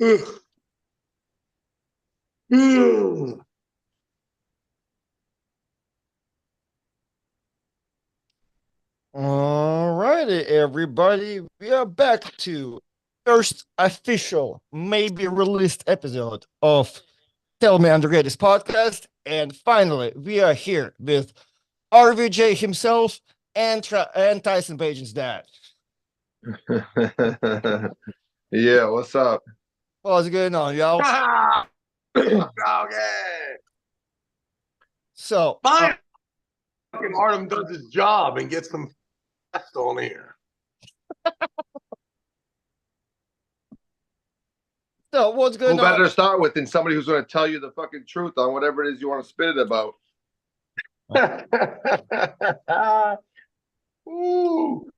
All righty, everybody. We are back to first official, maybe released episode of Tell Me I'm the Greatest podcast. And finally, we are here with RVJ himself and, and Tyson Bagent's dad. Yeah, what's up? What's going on, y'all? Okay. So, Fine. Fucking Artem does his job and gets some fast on here. what's Who going on? better to start with than somebody who's going to tell you the fucking truth on whatever it is you want to spit it about? Ooh.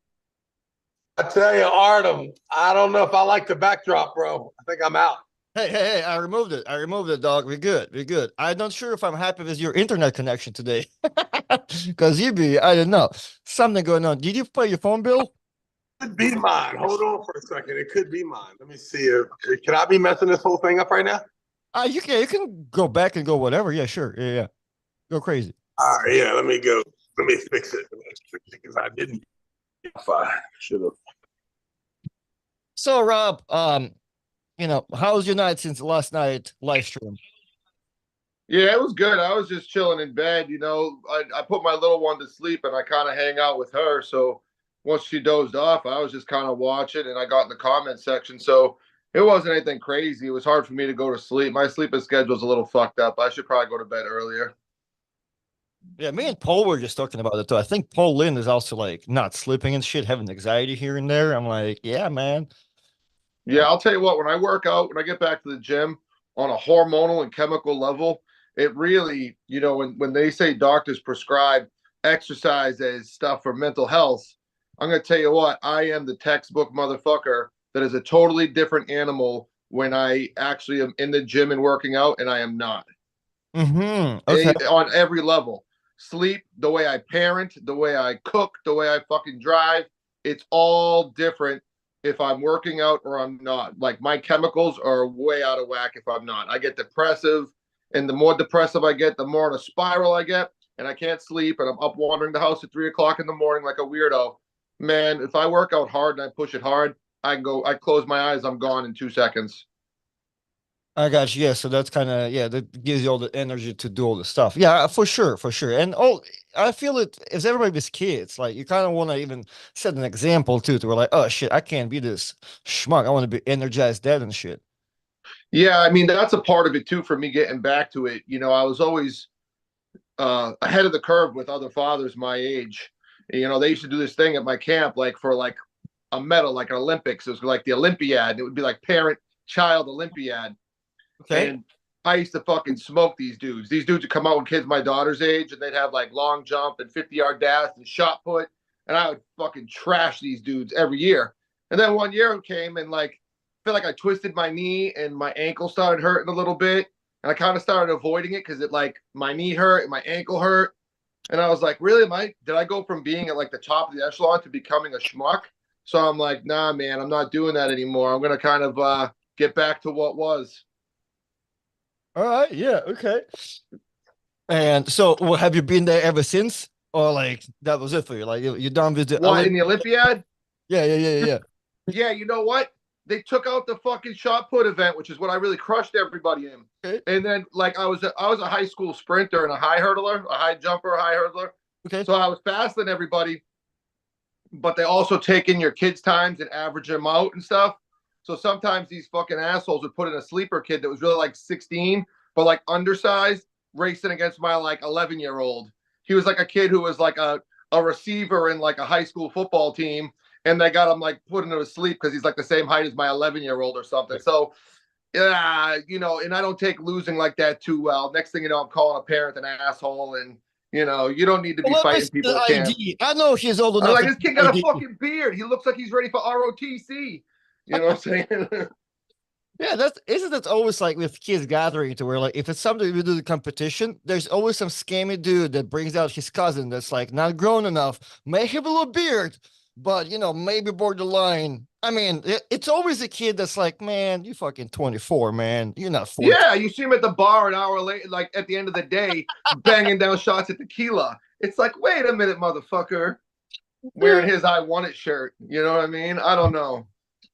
I tell you, Artem, I don't know if I like the backdrop, bro. I think I'm out. Hey, I removed it. I removed it, dog. We're good. We're good. I'm not sure if I'm happy with your internet connection today. Because I don't know. Something going on. Did you pay your phone bill? It could be mine. Hold on for a second. It could be mine. Let me see if can I be messing this whole thing up right now? You can go back and go whatever. Yeah, sure. Yeah. Go crazy. All right, yeah, let me go. Let me fix it. Because I didn't. If I should have. So, Rob, how's your night since last night live stream? Yeah, it was good. I was just chilling in bed. I put my little one to sleep and I kind of hang out with her. So once she dozed off, I was just kind of watching and I got in the comment section. So it wasn't anything crazy. It was hard for me to go to sleep. My sleeping schedule's a little fucked up. I should probably go to bed earlier. Yeah, me and Paul were just talking about it too. I think Paul Lynn is also like not sleeping and shit, having anxiety here and there. I'm like, yeah, man. Yeah, I'll tell you what, when I work out, when I get back to the gym on a hormonal and chemical level, it really, when they say doctors prescribe exercise as stuff for mental health, I'm going to tell you what, I am the textbook motherfucker that is a totally different animal when I actually am in the gym and working out, and I am not. Okay. On every level. Sleep, the way I parent, the way I cook, the way I fucking drive, it's all different if I'm working out or I'm not. Like my chemicals are way out of whack if I'm not. I get depressive, and the more depressive I get, the more in a spiral I get, and I can't sleep, and I'm up wandering the house at 3 o'clock in the morning like a weirdo. Man, if I work out hard and I push it hard, I close my eyes, I'm gone in 2 seconds. I got you. Yeah, so that's kind of that gives you all the energy to do all the stuff. Yeah, for sure, for sure. And I feel it as everybody with kids, like you kind of want to even set an example too, to where like, oh shit, I can't be this schmuck. I want to be energized, dead and shit. Yeah, I mean that's a part of it too for me getting back to it. I was always ahead of the curve with other fathers my age. They used to do this thing at my camp, like for like a medal, like an Olympics. It was like the Olympiad. It would be like parent-child Olympiad. Okay. And I used to fucking smoke these dudes. These dudes would come out with kids my daughter's age, and they'd have like long jump and 50-yard dash and shot put, and I would fucking trash these dudes every year. And then one year came and like I feel like I twisted my knee and my ankle started hurting a little bit, and I kind of started avoiding it because it like my knee hurt and my ankle hurt, and I was like, really, did I go from being at like the top of the echelon to becoming a schmuck? So I'm like, nah, man, I'm not doing that anymore. I'm gonna kind of get back to what was. All right. Yeah. Okay. And so, well, have you been there ever since, or like that was it for you? Like you're done with the What in the Olympiad? Yeah. Yeah, you know what? They took out the fucking shot put event, which is what I really crushed everybody in. Okay. And then like I was a high school sprinter and a high hurdler, a high jumper, a high hurdler. Okay. So I was faster than everybody, but they also take in your kids' times and average them out and stuff. So sometimes these fucking assholes would put in a sleeper kid that was really like 16, but like undersized, racing against my like 11-year-old. He was like a kid who was like a receiver in like a high school football team, and they got him like putting him to sleep because he's like the same height as my 11-year-old or something. So yeah, and I don't take losing like that too well. Next thing you know, I'm calling a parent an asshole, and you don't need to be Well, let me fighting see people the at camp. ID. I know he's old I'm enough like, to this kid get got a ID. fucking beard. He looks like he's ready for ROTC. You know what I'm saying? Yeah, that's always like with kids gathering to where like if it's something we do the competition, there's always some scammy dude that brings out his cousin that's like not grown enough, may have a little beard, but maybe borderline. I mean, it's always a kid that's like, man, you fucking 24, man. You're not 14. Yeah, you see him at the bar an hour later, like at the end of the day, banging down shots at tequila. It's like, wait a minute, motherfucker, wearing his "I Want It" shirt. You know what I mean? I don't know.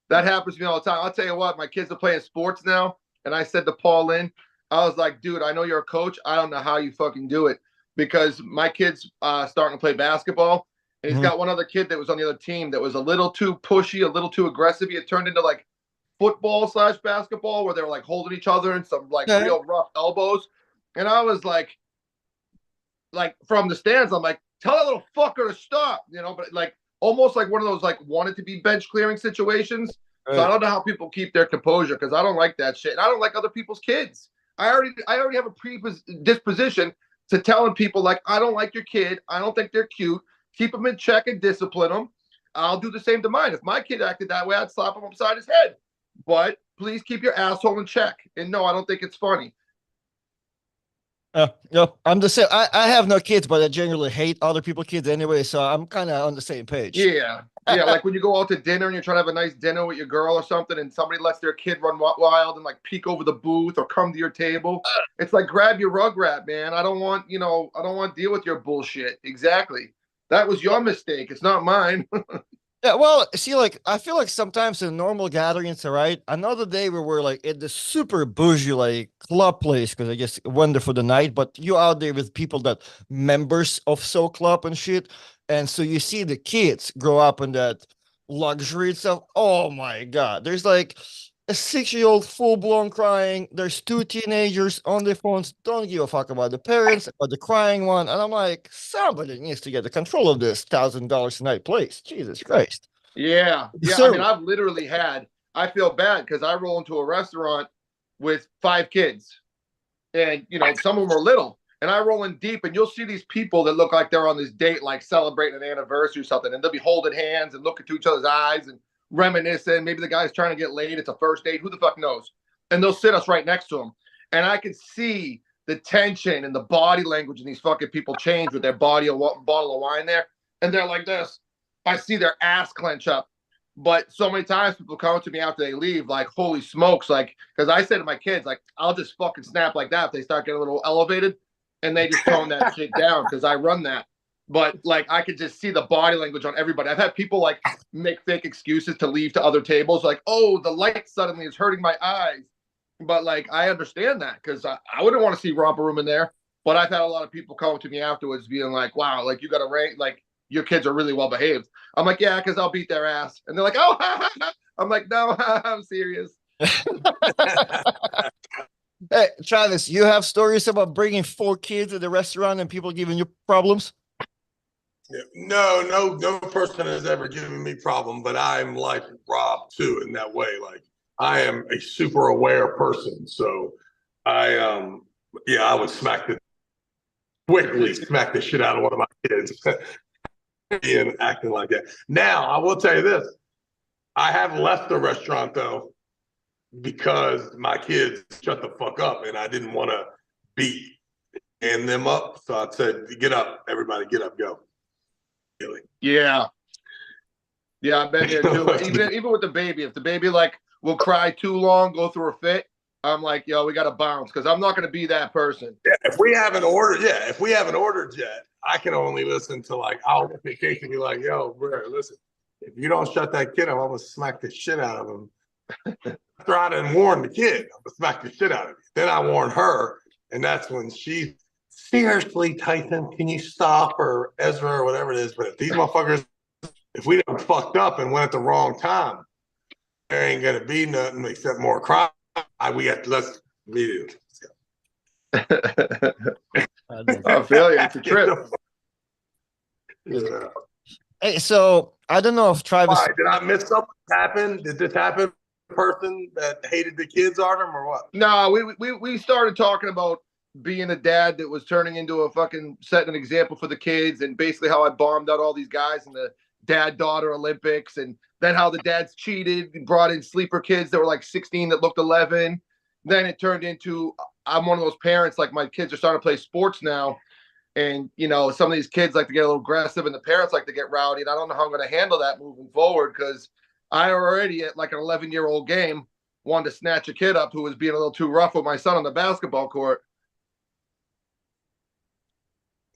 That happens to me all the time. I'll tell you what, my kids are playing sports now, and I said to Paul Lynn, I was like, dude, I know you're a coach. I don't know how you fucking do it because my kid's starting to play basketball, and he's Mhm. got one other kid that was on the other team that was a little too pushy, a little too aggressive. It turned into like football/basketball where they were like holding each other and some like Okay. real rough elbows. And I was like from the stands, I'm like, tell that little fucker to stop, but like almost like one of those like wanted to be bench clearing situations. So I Right. don't know how people keep their composure because I don't like that shit. And I don't like other people's kids. I already have a predisposition to telling people like I don't like your kid. I don't think they're cute. Keep them in check and discipline them. I'll do the same to mine. If my kid acted that way, I'd slap him upside his head. But please keep your asshole in check. And no, I don't think it's funny. I'm the same. I have no kids, but I generally hate other people's kids anyway, so I'm kind of on the same page. Yeah. Yeah, like when you go out to dinner and you're trying to have a nice dinner with your girl or something, and somebody lets their kid run wild and like peek over the booth or come to your table. It's like grab your rugrat, man. I don't want to deal with your bullshit. Exactly. That was your mistake. It's not mine. Yeah, well, see, like I feel like sometimes in normal gatherings, all right. Another day we were like at the super bougie like club place because I guess went there for the night, but you out there with people that members of so club and shit, and so you see the kids grow up in that luxury and stuff. Oh my god, there's like a 6-year-old full blown crying. There's two teenagers on their phones, don't give a fuck about the parents, about the crying one, and I'm like, somebody needs to get the control of this $1,000 a night place. Jesus Christ. Yeah. Yeah. I mean, So, I feel bad because I roll into a restaurant with 5 kids and, some of them are little. And I roll in deep, and you'll see these people that look like they're on this date, like celebrating an anniversary or something. And they'll be holding hands and looking to each other's eyes and reminiscing. Maybe the guy's trying to get laid. It's a first date. Who the fuck knows? And they'll sit us right next to them. And I can see the tension and the body language in these fucking people change with their bottle of wine there. And they're like this. I see their ass clench up. But so many times people come up to me after they leave, like, holy smokes, like, because I said to my kids, like, I'll just fucking snap like that if they start getting a little elevated, and they just tone that shit down because I run that. But like, I could just see the body language on everybody. I've had people like make fake excuses to leave to other tables, like, oh, the light suddenly is hurting my eyes. But like, I understand that because I wouldn't want to see romper room in there. But I've had a lot of people come to me afterwards being like, wow, like, you got a rank, like, your kids are really well behaved. I'm like, yeah, because I'll beat their ass. And they're like, oh, ha, ha, ha. I'm like, no, I'm serious. hey, Travis, you have stories about bringing 4 kids to the restaurant and people giving you problems? Yeah. No person has ever given me problem, but I'm like Rob too in that way. Like I am a super aware person, so yeah, I would quickly smack the shit out of one of my kids and acting like that. Now I will tell you this: I have left the restaurant though because my kids shut the fuck up, and I didn't want to beat and them up. So I said, "Get up, everybody, get up, go." Really. Yeah. Yeah, I've been there too. Even with the baby, if the baby like will cry too long, go through a fit, I'm like, yo, we gotta bounce because I'm not gonna be that person. Yeah, if we haven't ordered yet, I can only listen to like I'll look at Casey and be like, yo, bro, listen, if you don't shut that kid up, I'm gonna smack the shit out of him. After I didn't warn the kid, I'm gonna smack the shit out of him. Then I warn her, and that's when she seriously, Tyson, can you stop or Ezra or whatever it is? But if these motherfuckers, if we done fucked up and went at the wrong time, there ain't gonna be nothing except more crime. Let's be it. I feel you. It's a trip. Yeah. Hey, so I don't know if Travis. Why? Did I miss something happen? Did this happen? Person that hated the kids, Artem, or what? No, we started talking about being a dad that was turning into a fucking setting an example for the kids, and basically how I bombed out all these guys in the dad-daughter Olympics, and then how the dads cheated and brought in sleeper kids that were like 16 that looked 11. Then it turned into I'm one of those parents, like my kids are starting to play sports now, And, some of these kids like to get a little aggressive and the parents like to get rowdy. And I don't know how I'm going to handle that moving forward because I already, at like an 11-year-old game, wanted to snatch a kid up who was being a little too rough with my son on the basketball court.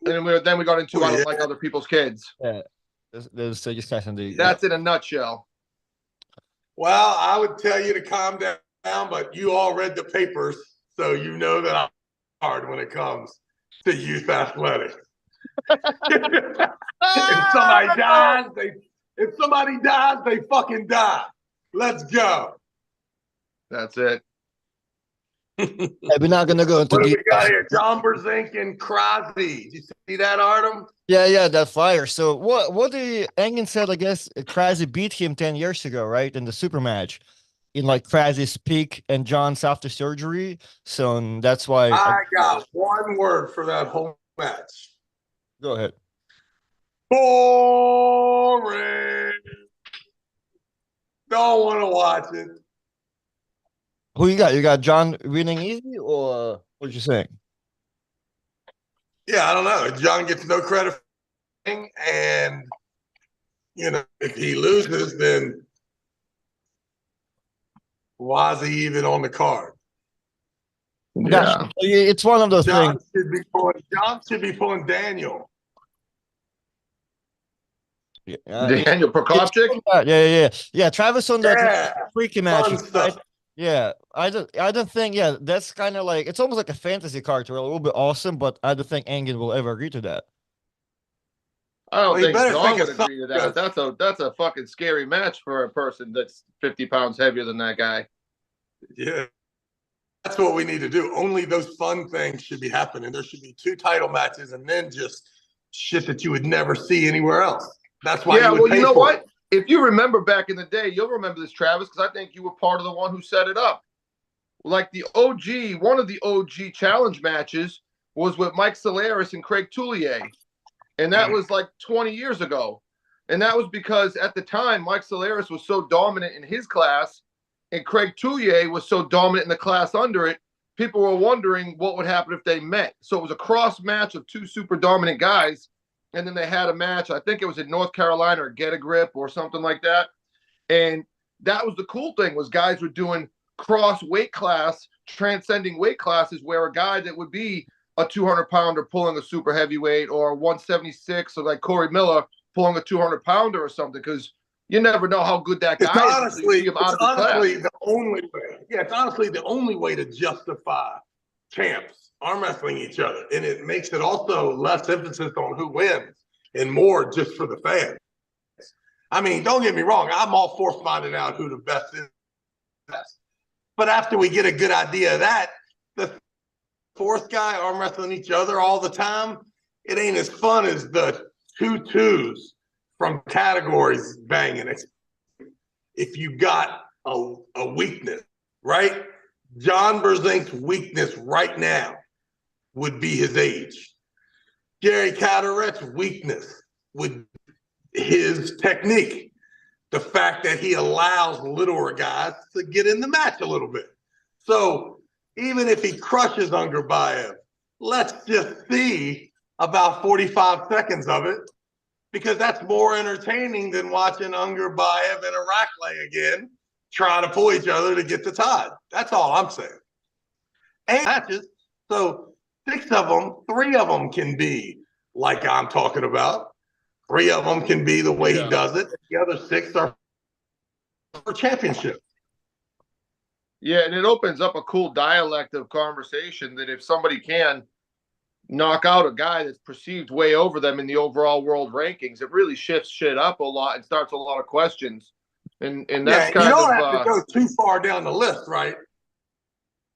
And then we got into I don't like other people's kids. Yeah. There's just kind of That's in a nutshell. Well, I would tell you to calm down, but you all read the papers, so you know that I'm hard when it comes to youth athletics. If somebody dies, they fucking die. Let's go. That's it. We're not gonna go into What do details. we got here? John Berzink and Crosby. Did you see that, Artem? Yeah, that fire. So what the Engen said, I guess Krasi beat him 10 years ago, right? In the super match. In like Krasi's peak and John's after surgery. So that's why I got one word for that whole match. Go ahead. Boring. Don't want to watch it. Who you got? You got John winning easy, or what you saying? Yeah, I don't know. John gets no credit for it, and if he loses, then why is he even on the card? Yeah, it's one of those things. John should be pulling Daniel. Daniel Prokopchik? Yeah. Travis on that freaky match. Stuff. Yeah, I don't think. Yeah, that's kind of like it's almost like a fantasy card to a little bit awesome, but I don't think Engen will ever agree to that. I don't think John would agree to that. That's a fucking scary match for a person that's 50 pounds heavier than that guy. Yeah, that's what we need to do. Only those fun things should be happening. There should be 2 title matches, and then just shit that you would never see anywhere else. That's why. Yeah, well, you know what? If you remember back in the day, you'll remember this, Travis, because I think you were part of the one who set it up. Like the OG, one of the OG challenge matches was with Mike Solaris and Craig Toulier. And that was like 20 years ago. And that was because at the time, Mike Solaris was so dominant in his class and Craig Toulier was so dominant in the class under it, people were wondering what would happen if they met. So it was a cross match of 2 super dominant guys. And then they had a match, I think it was in North Carolina or Get a Grip or something like that. And that was the cool thing, was guys were doing cross weight class, transcending weight classes, where a guy that would be a 200-pounder pulling a super heavyweight, or a 176, or like Corey Miller pulling a 200-pounder or something, because you never know how good that guy is. It's honestly the only way. Yeah, it's honestly the only way to justify champs arm wrestling each other, and it makes it also less emphasis on who wins and more just for the fans. I mean, don't get me wrong, I'm all for finding out who the best is. But after we get a good idea of that, the 4th guy arm wrestling each other all the time, it ain't as fun as the 2 twos from categories banging it. If you got a weakness, right? John Berzink's weakness right now would be his age. Gary Carteret's weakness would his technique. The fact that he allows littler guys to get in the match a little bit. So even if he crushes Ungerbayev, let's just see about 45 seconds of it, because that's more entertaining than watching Ungerbayev and Irakli again trying to pull each other to get the tie. That's all I'm saying. And matches, so 6 of them, 3 of them can be like I'm talking about. 3 of them can be the way he does it. The other 6 are for championship. Yeah, and it opens up a cool dialect of conversation that if somebody can knock out a guy that's perceived way over them in the overall world rankings, it really shifts shit up a lot and starts a lot of questions. And that's kind of... You don't have to go too far down the list, right?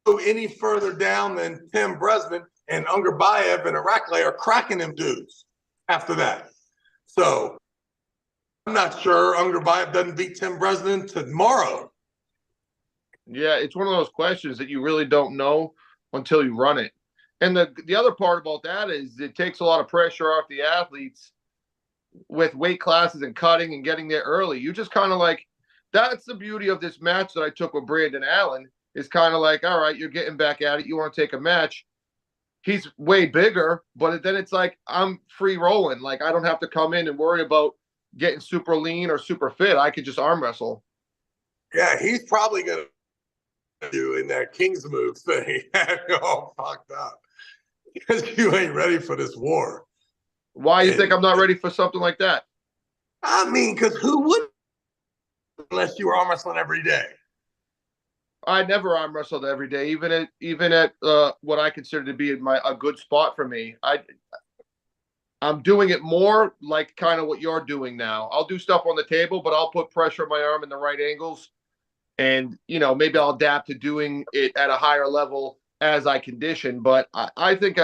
Go any further down than Tim Bresman and Ungerbayev and Irakli are cracking them dudes after that. So I'm not sure Ungerbayev doesn't beat Tim Bresnan tomorrow. Yeah, it's one of those questions that you really don't know until you run it. And the other part about that is it takes a lot of pressure off the athletes with weight classes and cutting and getting there early. You just kind of like, that's the beauty of this match that I took with Brandon Allen, is kind of like, all right, you're getting back at it. You want to take a match. he's way bigger, but then it's like I'm free rolling. Like I don't have to come in and worry about getting super lean or super fit. I could just arm wrestle. Yeah, he's probably gonna do in that King's move thing. All fucked up because you ain't ready for this war. Why you think I'm not ready for something like that? I mean, because who would unless you were arm wrestling every day? I never arm wrestled every day, even at what I consider to be a good spot for me. I'm doing it more like kind of what you're doing now. I'll do stuff on the table, but I'll put pressure on my arm in the right angles, and maybe I'll adapt to doing it at a higher level as I condition. But I think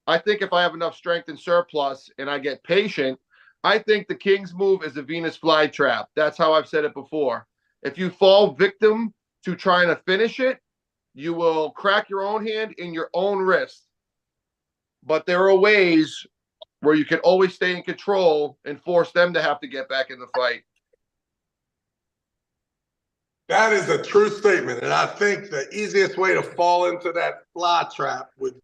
if I have enough strength and surplus and I get patient, I think the King's move is a Venus flytrap. That's how I've said it before. If you fall victim to trying to finish it, you will crack your own hand in your own wrist. But there are ways where you can always stay in control and force them to have to get back in the fight. That is a true statement. And I think the easiest way to fall into that fly trap would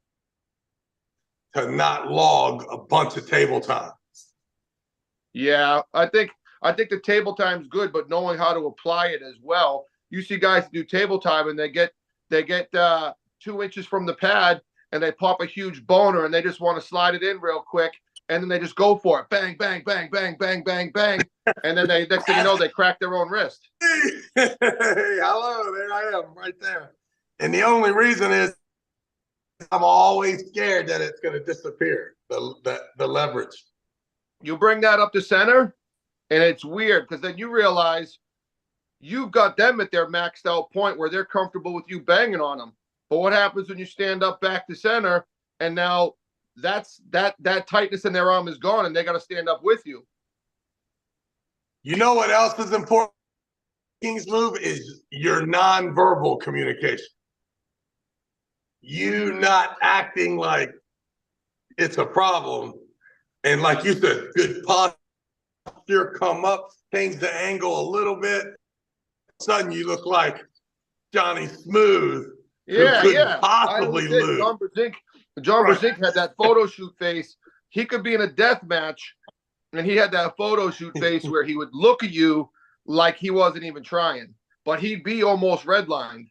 to not log a bunch of table time. Yeah, I think the table time's good, but knowing how to apply it as well. You see guys do table time and they get 2 inches from the pad and they pop a huge boner and they just want to slide it in real quick and then they just go for it. Bang, bang, bang, bang, bang, bang, bang. And then next thing you know, they crack their own wrist. Hey, hello, there I am right there. And the only reason is I'm always scared that it's going to disappear, the leverage. You bring that up to center, and it's weird because then you realize you've got them at their maxed out point where they're comfortable with you banging on them. But what happens when you stand up back to center, and now that tightness in their arm is gone, and they got to stand up with you? You know what else is important? King's move is your nonverbal communication. You not acting like it's a problem. And like you said, good posture, come up, change the angle a little bit. Sudden you look like Johnny Smooth. Yeah. Possibly lose. John Brzezinski had that photo shoot face. He could be in a death match, and he had that photo shoot face where he would look at you like he wasn't even trying, but he'd be almost redlined.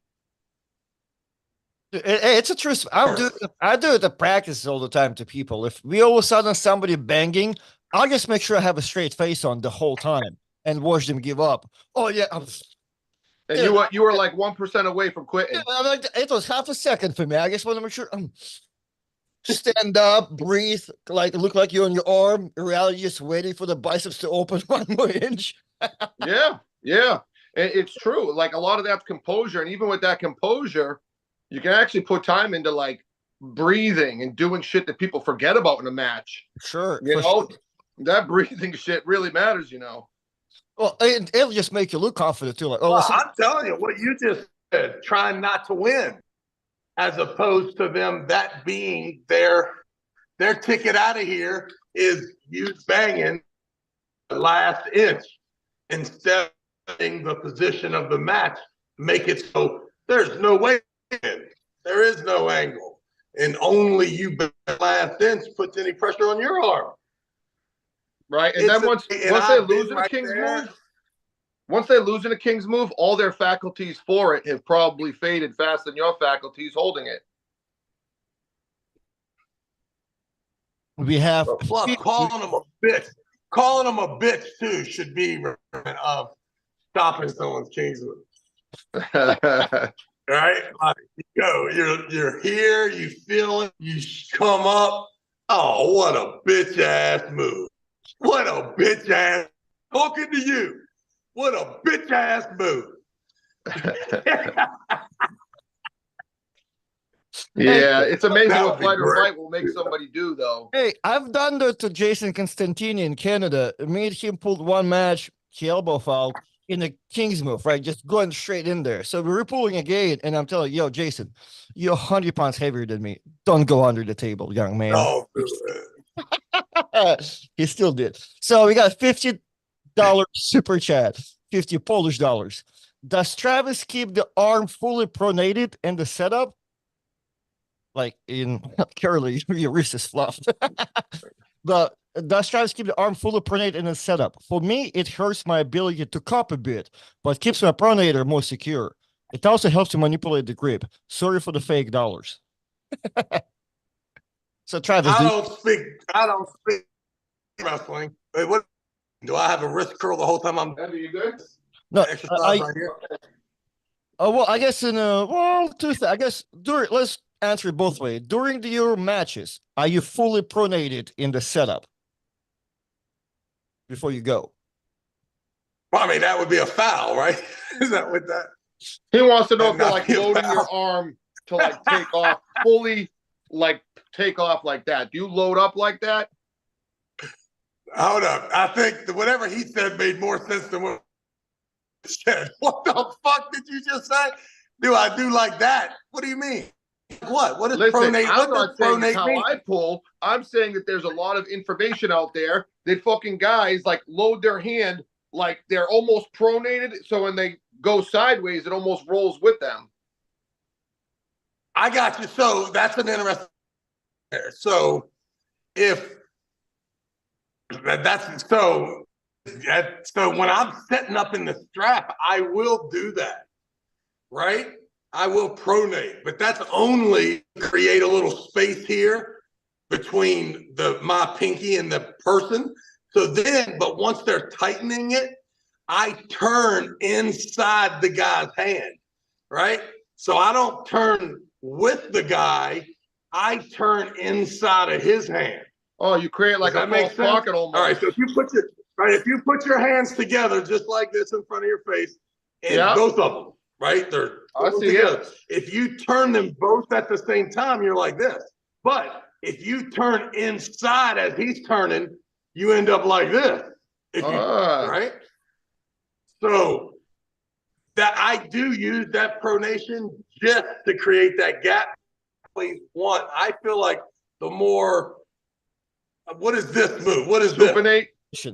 It's a truth. I do it to practice all the time to people. If we all of a sudden somebody banging, I'll just make sure I have a straight face on the whole time and watch them give up. Oh yeah, and you were like 1% away from quitting. Yeah, it was half a second for me. I just want to make sure. Stand up, breathe, like look like you're on your arm. In reality, just waiting for the biceps to open 1 more inch. Yeah. It's true. Like a lot of that's composure, and even with that composure, you can actually put time into like breathing and doing shit that people forget about in a match. Sure. That breathing shit really matters, Well, it'll just make you look confident too. Like, I'm telling you, what you just said, trying not to win, as opposed to them that being their ticket out of here is you banging the last inch instead of the position of the match. Make it so there's no way. There is no angle, and only you last inch puts any pressure on your arm. Right, and then once they lose in a King's move, once they lose in a King's move, all their faculties for it have probably faded faster than your faculties holding it. We have calling them a bitch. Calling them a bitch too should be of stopping someone's King's move. Right? Like, you're here, you feel it, you come up. Oh, what a bitch ass move. What a bitch ass talking to you. What a bitch ass move. Yeah, it's amazing what flight or fight will make somebody do, though. Hey, I've done that to Jason Constantini in Canada. Made him pull one match, he elbow foul in the King's move, right? Just going straight in there. So we're pulling again, and I'm telling you, yo, Jason, you're 100 pounds heavier than me. Don't go under the table, young man. Oh, he still did. So we got $50 super chat, 50 Polish dollars. Does Travis keep the arm fully pronated in the setup? like in curly, your wrist is fluffed. The straps keep the arm fully pronated in the setup. For me, it hurts my ability to cop a bit, but keeps my pronator more secure. It also helps to manipulate the grip. Sorry for the fake dollars. So Travis, I don't speak. I don't speak wrestling. Wait, what? Do I have a wrist curl the whole time I'm? Andy, you good? no, Exercise right here. well, I guess in I guess let's answer it both ways. During your matches, are you fully pronated in the setup before you go? Well, I mean, that would be a foul, right? Is that what that? He wants to know That'd if you're not like be a loading foul. your arm to like take off fully, like take off like that. Do you load up like that? Hold up. I think that whatever he said made more sense than what he said. What the fuck did you just say? Do I do like that? What do you mean? What? What does Listen, pronate? I'm What does not saying it's pronate how mean? I pull. I'm saying that there's a lot of information out there that fucking guys like load their hand like they're almost pronated. So when they go sideways, it almost rolls with them. I got you. So that's an interesting. So if that's so, so when I'm setting up in the strap, I will do that, right? I will pronate, but that's only create a little space here between my pinky and the person. So then, but once they're tightening it, I turn inside the guy's hand, right? So I don't turn with the guy, I turn inside of his hand. Oh, you create like Does a that make false sense? pocket almost. All right, so if you put your hands together just like this in front of your face, and both of them, right? They're I see together. it. If you turn them both at the same time, you're like this. But if you turn inside as he's turning, you end up like this. If you right? So that I do use that pronation just to create that gap. One, I feel like the more. What is this move? What is supinate? This?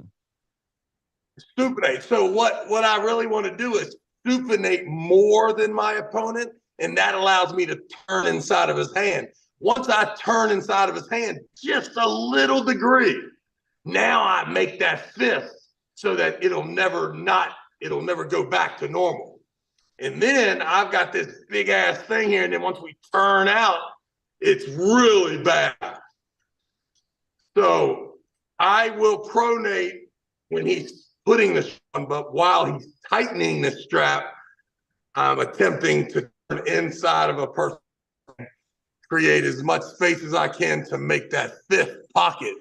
Supinate. So what I really want to do is supinate more than my opponent, and that allows me to turn inside of his hand. Once I turn inside of his hand, just a little degree, now I make that fist so that it'll never go back to normal. And then I've got this big ass thing here, and then once we turn out, it's really bad. So I will pronate when he's putting the on, but while he's tightening the strap, I'm attempting to turn inside of a person, create as much space as I can to make that fifth pocket.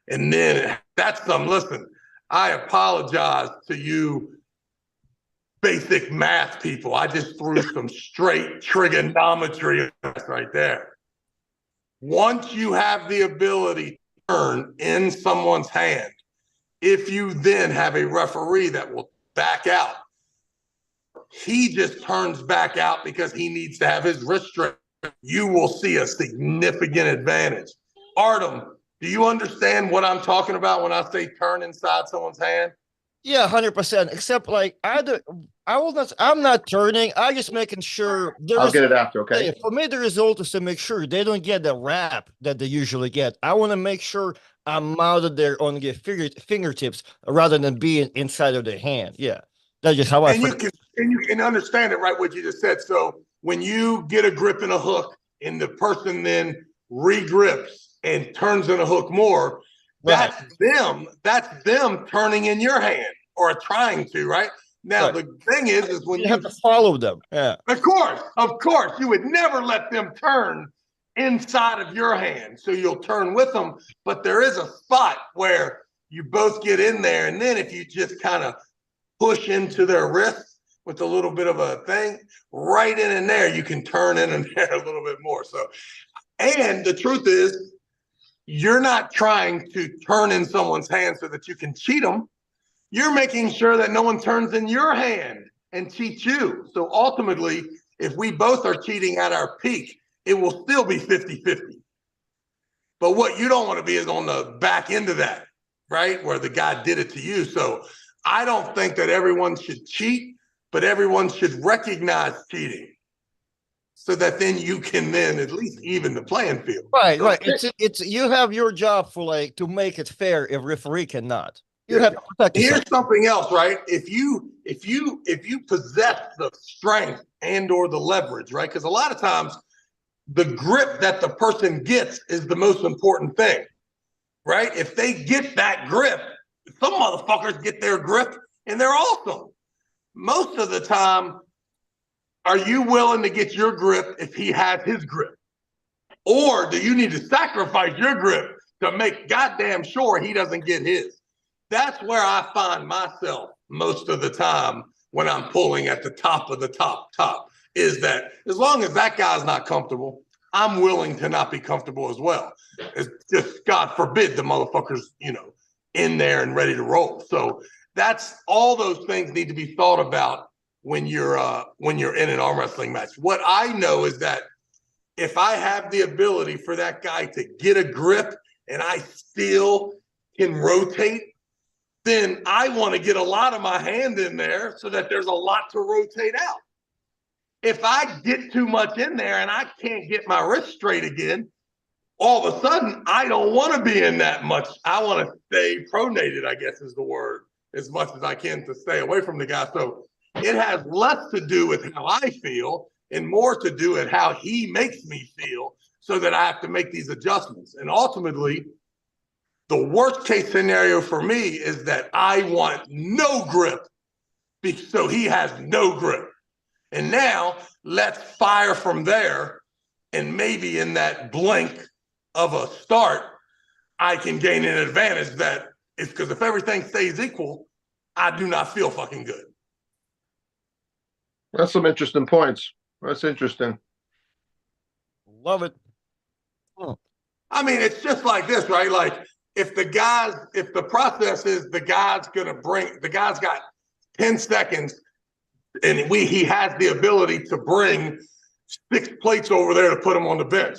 And then that's listen, I apologize to you basic math people. I just threw some straight trigonometry right there. Once you have the ability to turn in someone's hand, if you then have a referee that will back out, he just turns back out because he needs to have his wrist straight. You will see a significant advantage. Artem, do you understand what I'm talking about when I say turn inside someone's hand? Yeah, 100%. Except like I'm not turning. I'm just making sure I'll get it after, okay? For me, the result is to make sure they don't get the wrap that they usually get. I want to make sure I'm mounted there on the fingertips rather than being inside of the hand. Yeah, that's just how I. And you can understand it, right? What you just said. So when you get a grip and a hook, and the person then regrips and turns in a hook more, right. That's them turning in your hand or trying to, right? Now, the thing is when you have to follow them. Yeah. Of course, you would never let them turn inside of your hand. So you'll turn with them, but there is a spot where you both get in there. And then if you just kind of push into their wrist with a little bit of a thing, right in and there, you can turn in and there a little bit more. So, and the truth is, you're not trying to turn in someone's hand so that you can cheat them. You're making sure that no one turns in your hand and cheats you. So ultimately, if we both are cheating at our peak, it will still be 50-50. But what you don't want to be is on the back end of that, right? Where the guy did it to you. So I don't think that everyone should cheat, but everyone should recognize cheating. so that then you can then at least even the playing field. Right, So right. It's you have your job for like to make it fair if referee cannot. You have to protect yourself. Here's something else, right? If you possess the strength and or the leverage, right? Because a lot of times the grip that the person gets is the most important thing, right? If they get that grip, some motherfuckers get their grip and they're awesome. Most of the time, are you willing to get your grip if he has his grip? Or do you need to sacrifice your grip to make goddamn sure he doesn't get his? That's where I find myself most of the time when I'm pulling at the top of the top, is that as long as that guy's not comfortable, I'm willing to not be comfortable as well. It's just, God forbid, the motherfucker's, in there and ready to roll. So that's all those things need to be thought about when you're in an arm wrestling match. What I know is that if I have the ability for that guy to get a grip and I still can rotate, then I want to get a lot of my hand in there so that there's a lot to rotate out. If I get too much in there and I can't get my wrist straight again, all of a sudden, I don't want to be in that much. I want to stay pronated, I guess is the word, as much as I can to stay away from the guy. So it has less to do with how I feel and more to do with how he makes me feel so that I have to make these adjustments. And ultimately, the worst case scenario for me is that I want no grip so he has no grip. And now let's fire from there. And maybe in that blink of a start, I can gain an advantage that is because if everything stays equal, I do not feel fucking good. That's some interesting points. That's interesting. Love it. I mean, it's just like this, right? Like if the process is the guy's got 10 seconds and he has the ability to bring 6 plates over there to put him on the bench.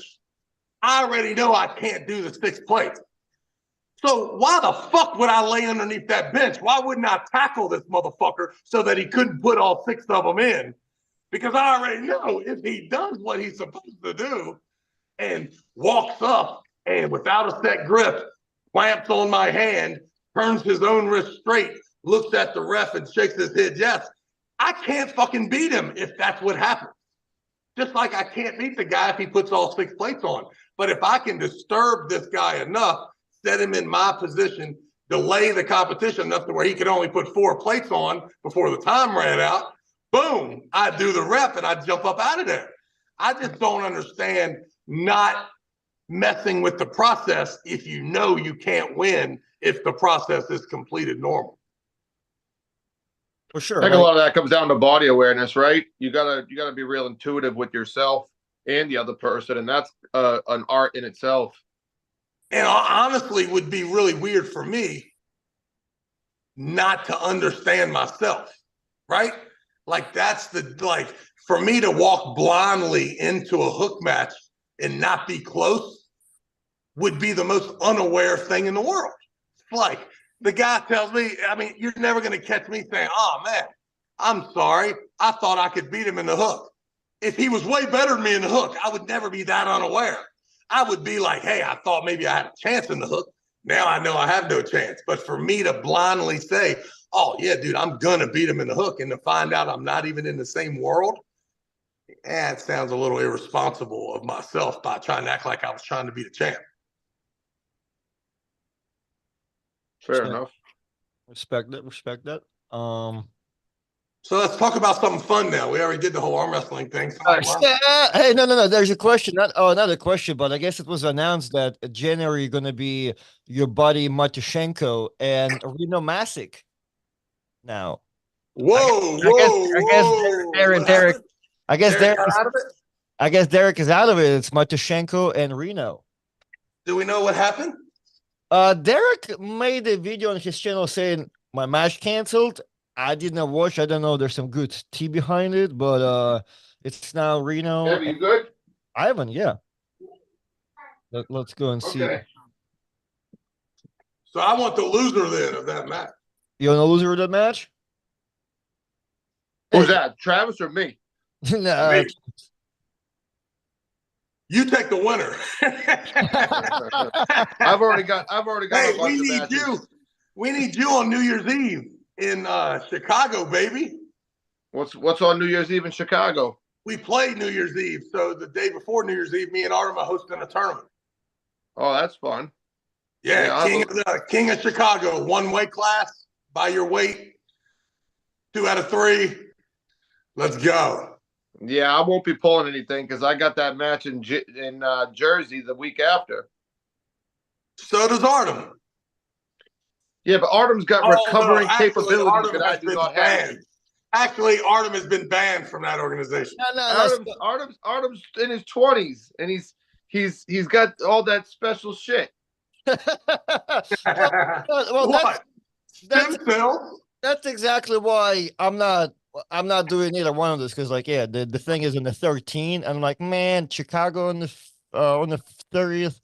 I already know I can't do the 6 plates. So why the fuck would I lay underneath that bench? Why wouldn't I tackle this motherfucker so that he couldn't put all 6 of them in? Because I already know if he does what he's supposed to do and walks up and without a set grip, clamps on my hand, turns his own wrist straight, looks at the ref and shakes his head, yes, I can't fucking beat him if that's what happens. Just like I can't beat the guy if he puts all 6 plates on. But if I can disturb this guy enough, set him in my position, delay the competition enough to where he could only put 4 plates on before the time ran out, boom, I do the rep and I jump up out of there. I just don't understand not messing with the process if you know you can't win if the process is completed normal. For sure. I think a lot of that comes down to body awareness, right? You gotta be real intuitive with yourself and the other person, and that's an art in itself. And honestly, would be really weird for me not to understand myself, right? Like for me to walk blindly into a hook match and not be close would be the most unaware thing in the world. Like the guy tells me, I mean, you're never going to catch me saying, oh man, I'm sorry. I thought I could beat him in the hook. If he was way better than me in the hook, I would never be that unaware. I would be like, hey, I thought maybe I had a chance in the hook. Now I know I have no chance. But for me to blindly say, oh yeah, dude, I'm going to beat him in the hook and to find out I'm not even in the same world, it sounds a little irresponsible of myself by trying to act like I was trying to beat a champ. Fair enough. Respect that. So let's talk about something fun now. We already did the whole arm wrestling thing. Hey, no. There's a question. Not a question, but I guess it was announced that January going to be your buddy Matushenko and Reno Masick. Now, I guess Derek is out of it. It's Matushenko and Reno. Do we know what happened? Derek made a video on his channel saying my match canceled. I did not watch. I don't know. There's some good tea behind it, but it's now Reno. Are you good? Ivan, yeah. Let's go and see. Okay. So I want the loser then of that match. You want the loser of that match? Who's that? Travis or me? Nah, You take the winner. I've already got Hey, a bunch of matches. We need you on New Year's Eve in Chicago, baby. What's on New Year's Eve in Chicago? We play New Year's Eve, so the day before New Year's Eve, me and Artem are hosting a tournament. Oh, that's fun. Yeah, King of Chicago, one-way class, by your weight, 2 out of 3. Let's go. Yeah, I won't be pulling anything because I got that match in Jersey the week after. So does Artem. Yeah, but Artem's got recovering capabilities Artem that I do not banned. have. Actually, Artem has been banned from that organization. Artem's in his 20s, and he's got all that special shit. What? That's exactly why I'm not doing either one of this because the thing is in the 13 I'm like, man, Chicago on the 30th,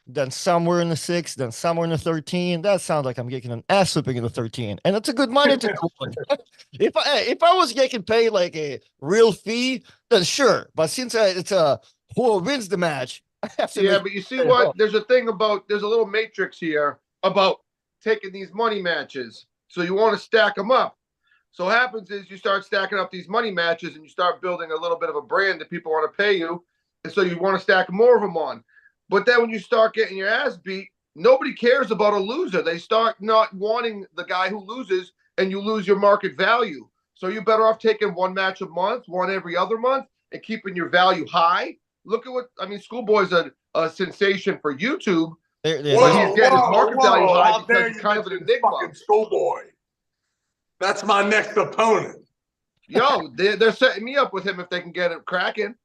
then somewhere in the 6th, then somewhere in the 13. That sounds like I'm getting an ass whipping in the 13, and it's a good money to go on. If I was getting paid like a real fee, then sure, but since it's who wins the match, I have to. Yeah, but you see what? There's a little matrix here about taking these money matches. So you want to stack them up. So what happens is you start stacking up these money matches and you start building a little bit of a brand that people want to pay you. And so you want to stack more of them on. But then when you start getting your ass beat, nobody cares about a loser. They start not wanting the guy who loses, and you lose your market value. So you're better off taking one match a month, one every other month, and keeping your value high. Look at Schoolboy's a sensation for YouTube. But he's getting his market value high because he's kind of an enigma. Schoolboy. That's my next opponent. Yo, they're setting me up with him if they can get it cracking.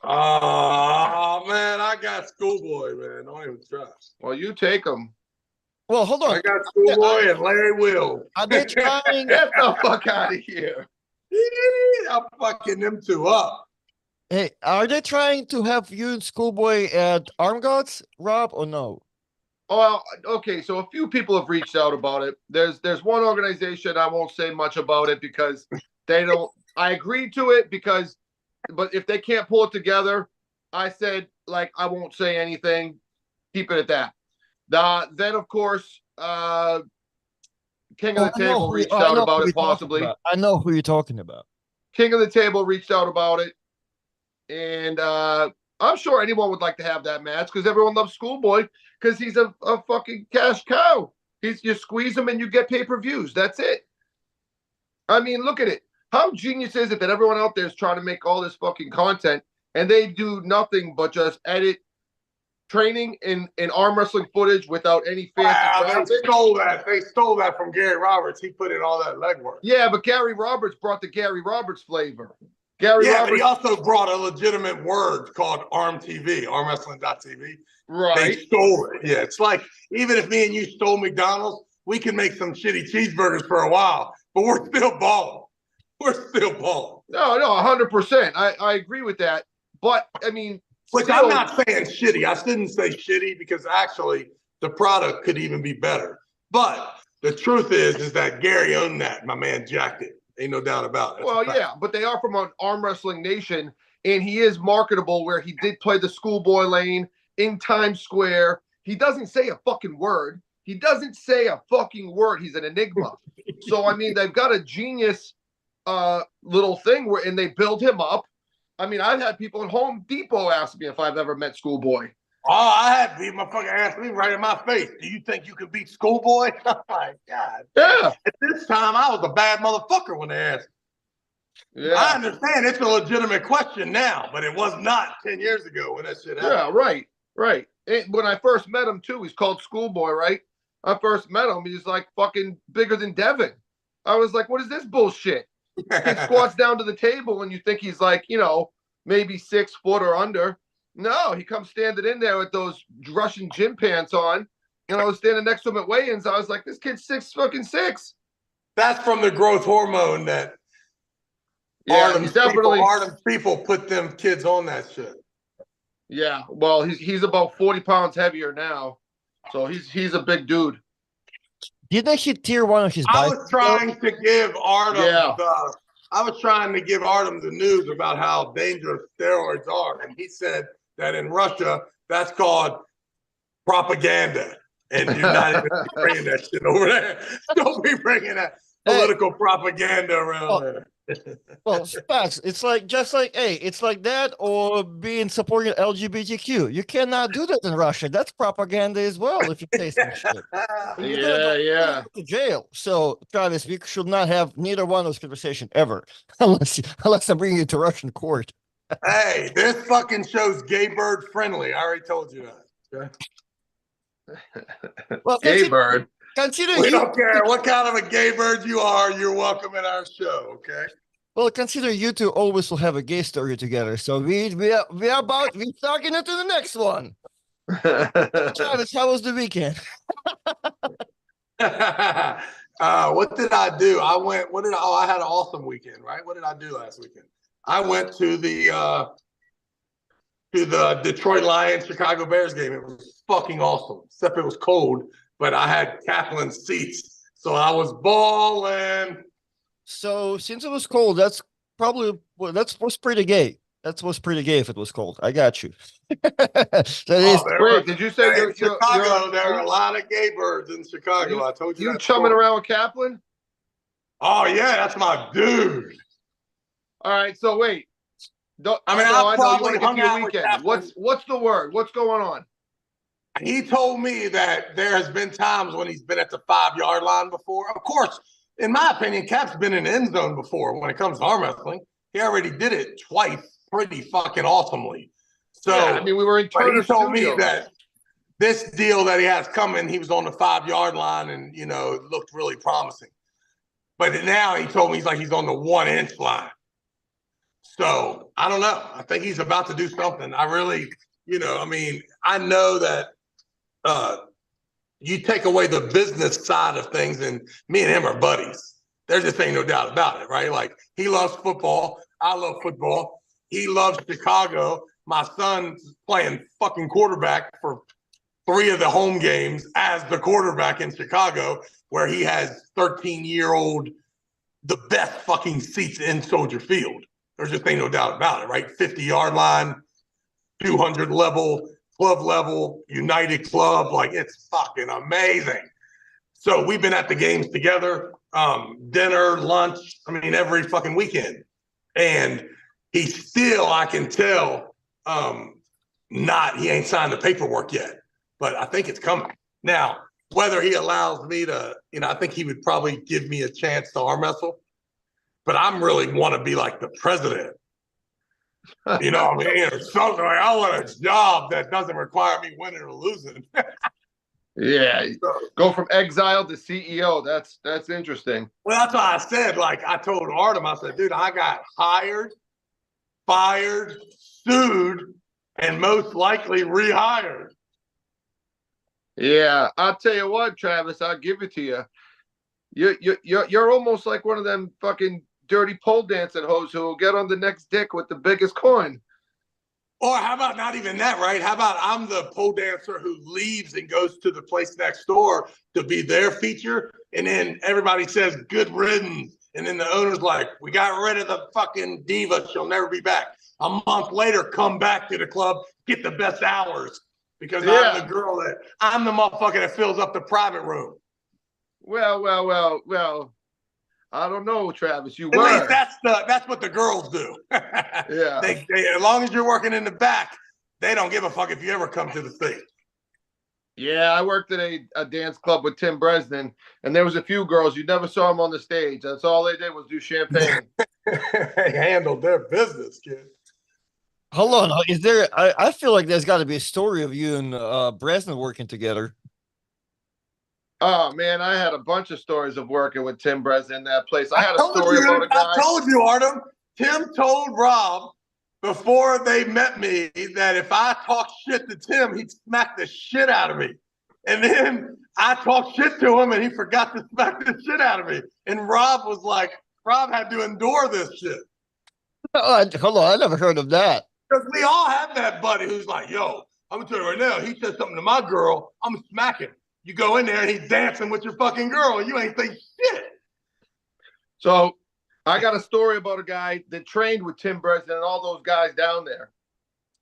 Oh, man, I got Schoolboy, man. Don't even trust. Well, you take him. Well, hold on. I got Schoolboy and Larry Will. Are they trying? Get the fuck out of here. I'm fucking them two up. Hey, are they trying to have you and Schoolboy at Arm Gods, Rob, or no? Well, okay, so a few people have reached out about it. There's one organization, I won't say much about it because they don't. I agreed to it but if they can't pull it together, I said, I won't say anything. Keep it at that. Then, of course, King of the Table reached out about it, possibly. I know who you're talking about. King of the Table reached out about it. And I'm sure anyone would like to have that match because everyone loves Schoolboy because he's a fucking cash cow. You squeeze him and you get pay-per-views. That's it. I mean, look at it. How genius is it that everyone out there is trying to make all this fucking content and they do nothing but just edit training in arm wrestling footage without any fancy graphics? They stole that from Gary Roberts. He put in all that legwork. Yeah, but Gary Roberts brought the Gary Roberts flavor. Roberts, but he also brought a legitimate word called Arm TV, armwrestling.tv. Right. They stole it. Yeah, it's like even if me and you stole McDonald's, we can make some shitty cheeseburgers for a while, but we're still balling. We're still balling. No, 100%. I agree with that. But, I mean. Which I'm not saying shitty. I shouldn't say shitty because actually the product could even be better. But the truth is that Gary owned that. My man jacked it. Ain't no doubt about it. Well, yeah, but they are from an arm wrestling nation, and he is marketable where he did play the Schoolboy lane in Times Square. He doesn't say a fucking word. He's an enigma. So, I mean, they've got a genius little thing and they build him up. I mean, I've had people at Home Depot ask me if I've ever met Schoolboy. Oh, I had people motherfucker ask me right in my face, do you think you could beat Schoolboy? Oh, my God. Yeah. At this time, I was a bad motherfucker when they asked. Yeah. I understand it's a legitimate question now, but it was not 10 years ago when that shit happened. Yeah, right. When I first met him, too, he's called Schoolboy, right? I first met him, he's like fucking bigger than Devin. I was like, what is this bullshit? He squats down to the table and you think he's like, maybe 6 foot or under. No, he comes standing in there with those Russian gym pants on. And I was standing next to him at weigh-ins. I was like, this kid's 6'6". That's from the growth hormone that Artem people put them kids on that shit. Yeah, well, he's about 40 pounds heavier now. So he's a big dude. Didn't he tear one of his I was trying to give Artem the news about how dangerous steroids are. And he said that in Russia, that's called propaganda. And you're not even bringing that shit over there. Don't be bringing that political propaganda around there. Well, facts. It's like it's like that or being supporting LGBTQ. You cannot do that in Russia. That's propaganda as well. If you say some shit, you're gonna go to jail. So, Travis, we should not have neither one of those conversation ever, unless I'm bringing you to Russian court. Hey, this fucking show's gay bird friendly. I already told you that. Okay? Well, gay bird. Consider we don't care what kind of a gay bird you are. You're welcome in our show. Okay. Well, consider you two always will have a gay story together. So we talking into the next one. Travis, how was the weekend? What did I do? I had an awesome weekend, right? What did I do last weekend? I went to the Detroit Lions Chicago Bears game. It was fucking awesome, except it was cold, but I had Kaplan seats, so I was balling. So since it was cold, that's was pretty gay. That was pretty gay if it was cold. I got you. Wait, did you say in Chicago? There are a lot of gay birds in Chicago. I told you. You chumming around with Kaplan? Oh yeah, that's my dude. All right, so wait. I probably hung out with Kaplan. What's the word? What's going on? He told me that there has been times when he's been at the 5-yard line before. Of course, in my opinion, Cap's been in the end zone before when it comes to arm wrestling. He already did it twice pretty fucking awesomely. So, yeah, I mean, we were in Turner He told Studios. me that this deal that he has coming, he was on the 5-yard line and, it looked really promising. But now he told me he's on the 1-inch line. So, I don't know. I think he's about to do something. I really, I know that you take away the business side of things, and me and him are buddies. There just ain't no doubt about it, right? Like, he loves football. I love football. He loves Chicago. My son's playing fucking quarterback for 3 of the home games as the quarterback in Chicago, where he has 13-year-old, the best fucking seats in Soldier Field. There just ain't no doubt about it, right? 50-yard line, 200 level, club level, United Club. Like, it's fucking amazing. So we've been at the games together, dinner, lunch, every fucking weekend. And he still, I can tell, he ain't signed the paperwork yet, but I think it's coming. Now, whether he allows me to, I think he would probably give me a chance to arm wrestle, but I'm really want to be like the president. You know what I mean? Or something like, I want a job that doesn't require me winning or losing. Yeah, go from exile to CEO. That's interesting. Well, that's why I said, I told Artem, I said, dude, I got hired, fired, sued, and most likely rehired. Yeah, I'll tell you what, Travis, I'll give it to you. You're almost like one of them fucking dirty pole dancing hoes who will get on the next dick with the biggest coin. Or how about not even that, right? How about I'm the pole dancer who leaves and goes to the place next door to be their feature, and then everybody says good riddance, and then the owner's like, we got rid of the fucking diva, she'll never be back. A month later, come back to the club, get the best hours, because I'm the motherfucker that fills up the private room. Well. I don't know, Travis. At least that's what the girls do. Yeah. They as long as you're working in the back, they don't give a fuck if you ever come to the stage. Yeah, I worked at a dance club with Tim Bresnan, and there was a few girls. You never saw them on the stage. That's all they did was do champagne. They handled their business, kid. Hold on. Is there? I feel like there's got to be a story of you and Bresnan working together. Oh man, I had a bunch of stories of working with Tim Bresnan in that place. I had a story about a guy. I told you, Artem. Tim told Rob before they met me that if I talked shit to Tim, he'd smack the shit out of me. And then I talked shit to him, and he forgot to smack the shit out of me. And Rob had to endure this shit. Hold on, I never heard of that. Because we all have that buddy who's like, yo, I'm going to tell you right now, he said something to my girl, I'm going to smack him. You go in there and he's dancing with your fucking girl and you ain't saying shit. So I got a story about a guy that trained with Tim Bresnan and all those guys down there.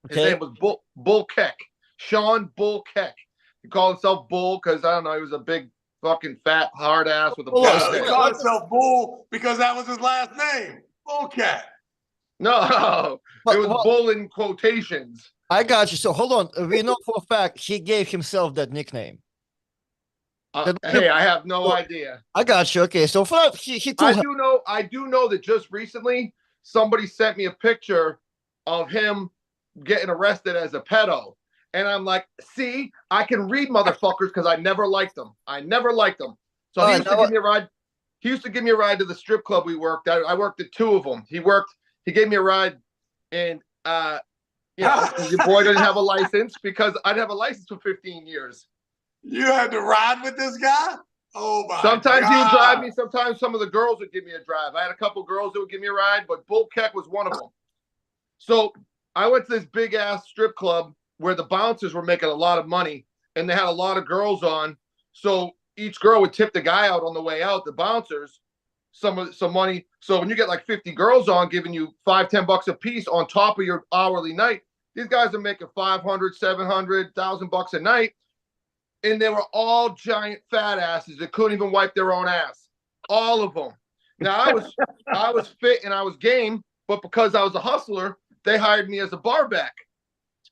His Okay. name was Bull Keck. Sean Bull Keck. He called himself Bull because I don't know, he was a big fucking fat hard ass with a Hold on, bull No, he head. called himself Bull because that was his last name. Bullcat. No, it was Well, bull in quotations. I got you. So hold on. We know for a fact he gave himself that nickname. Hey, I have no idea. I got you. Okay, so for he I told do know that just recently somebody sent me a picture of him getting arrested as a pedo. And I'm like, see, I can read motherfuckers because I never liked them. I never liked them. So he used to give me a ride. He used to give me a ride to the strip club we worked at. I worked at two of them. He gave me a ride, and you know, your boy didn't have a license because I didn't have a license for 15 years. You had to ride with this guy? Oh my Sometimes God. he would drive me. Sometimes some of the girls would give me a drive. I had a couple girls that would give me a ride, but Bull Keck was one of them. So I went to this big ass strip club where the bouncers were making a lot of money and they had a lot of girls on. So each girl would tip the guy out on the way out, the bouncers, some money. So when you get like 50 girls on giving you $5-10 a piece on top of your hourly night, these guys are making 500, 700, $1,000 a night. And they were all giant fat asses that couldn't even wipe their own ass. All of them. Now I was fit and I was game, but because I was a hustler, they hired me as a bar back.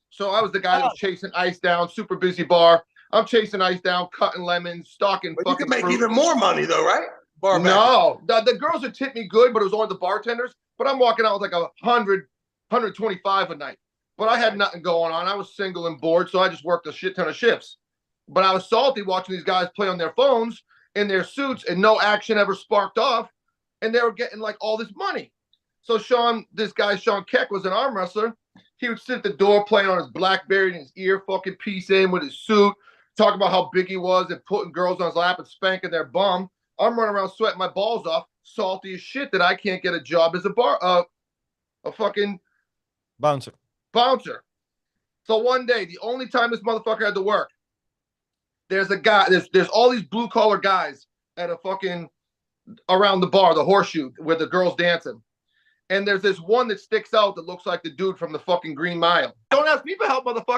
So I was the guy that was chasing ice down, super busy bar. I'm chasing ice down, cutting lemons, stocking But fucking you can make fruit. even more money though, right? Bar back. No, the girls would tip me good, but it was only the bartenders. But I'm walking out with like 125 a night. But I had nothing going on. I was single and bored, so I just worked a shit ton of shifts. But I was salty watching these guys play on their phones in their suits and no action ever sparked off. And they were getting like all this money. So this guy, Sean Keck, was an arm wrestler. He would sit at the door playing on his Blackberry and his ear fucking piece in with his suit, talking about how big he was and putting girls on his lap and spanking their bum. I'm running around sweating my balls off, salty as shit that I can't get a job as a fucking bouncer. So one day, the only time this motherfucker had to work, there's a guy, there's all these blue collar guys at a fucking around the bar, the horseshoe, where the girls dancing. And there's this one that sticks out that looks like the dude from the fucking Green Mile. Don't ask me for help, motherfucker.